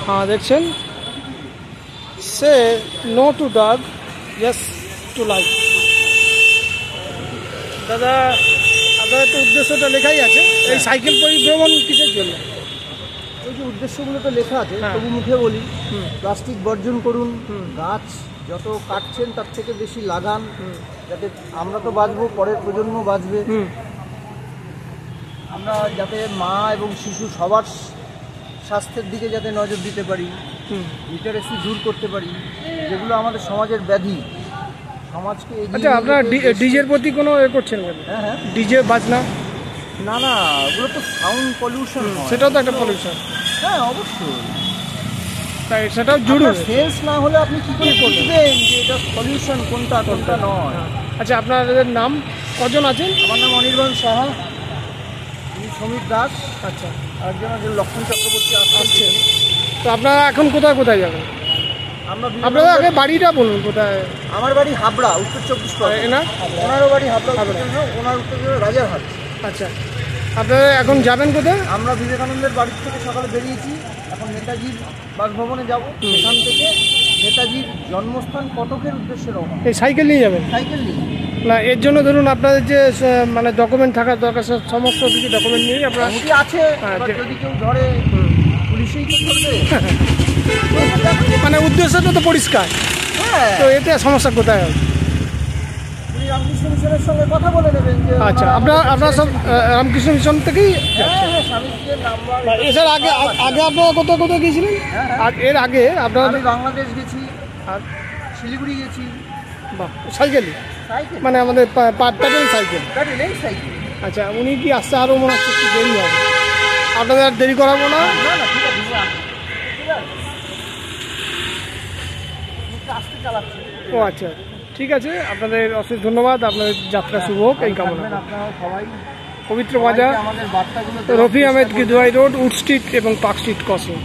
हाँ দেখছেন সে no to dog yes to life. দাদা আপনার তো উদ্দেশ্যটা লেখাই আছে, এই সাইকেল পরিভ্রমণ কিসের জন্য? ওই যে উদ্দেশ্যগুলো তো লেখা আছে, তবু মুখে বলি, প্লাস্টিক বর্জন করুন, গাছ যত কাটছেন তার থেকে বেশি লাগান, যাতে আমরা তো বাঁচবো, পরের প্রজন্ম বাঁচবে, আমরা যাতে মা এবং শিশু সবার স্বাস্থ্যের দিকে যাতে নজর দিতে পারি, লিটারেসি দূর করতে পারি, যেগুলো আমাদের সমাজের ব্যাধি, সমাজকে। আচ্ছা, আপনার ডিজের প্রতি কোনো এ করছেন? হ্যাঁ হ্যাঁ, ডিজে বাজনা? না না, ওগুলো তো সাউন্ড পলিউশন, সেটাও তো একটা পলিউশন। হ্যাঁ অবশ্যই, তাই সেটাও জরুরি। সেন্স না হলে আপনি কি করে বুঝবেন যে এটা পলিউশন কোনটা কোনটা নয়? আচ্ছা, আপনাদের নাম কজন আছেন? আমার নাম অনির্বাণ সাহা, সমীর দাস, আচ্ছা, একজন আছে লক্ষ্মণ চক্রবর্তী আসছেন। তো আপনারা এখন কোথায় কোথায় যাবেন? আপনারা আগে বাড়িটা বলুন কোথায়। আমার বাড়ি হাবড়া, উত্তর 24 পরগনা। ওনারও বাড়ি হাবড়া, ওনার উত্তর রাজারহাট। আচ্ছা, আপনারা এখন যাবেন কোথায়? আমরা বিবেকানন্দের বাড়ির থেকে সকালে বেরিয়েছি, এখন নেতাজির বাসভবনে যাব, সেখান থেকে নেতাজির জন্মস্থান কটকের উদ্দেশ্যে রওনা। এই সাইকেল নিয়ে যাবেন? সাইকেল নিয়ে না, এর জন্য ধরুন আপনাদের যে মানে ডকুমেন্ট থাকার দরকার, সমস্ত কিছু ডকুমেন্ট নিয়ে আপনারা আছে, যদি কেউ ধরে পুলিশেই তো ধরবে। মানে উদ্দেশ্যটা তো পরিষ্কার, তো এতে সমস্যা কোথায় হবে? রামকৃষ্ণ মিশনের সঙ্গে কথা বলে নেবেন। আচ্ছা, আপনারা সব রামকৃষ্ণ মিশন থেকেই? এছাড়া আগে আপনারা কোথাও কোথাও গিয়েছিলেন? আর এর আগে আপনারা? বাংলাদেশ গেছি, আর শিলিগুড়ি গেছি। বাহ, সাইকেলই? মানে আমাদের প্যাডেল সাইকেল? সাইকেল। আচ্ছা, উনি কি আসতে আরও মনে হচ্ছে একটু দেরি হবে? আপনাদের আর দেরি করাবো না? ও আচ্ছা, ঠিক আছে, আপনাদের অশেষ ধন্যবাদ, আপনাদের যাত্রা শুভ হোক এই কামনা। আপনারা সবাই পবিত্র বাজার, আমাদের বার্তাগুলো Rafi Ahmed Kidwai Road, Wood Street এবং পার্ক স্ট্রিট ক্রসিং।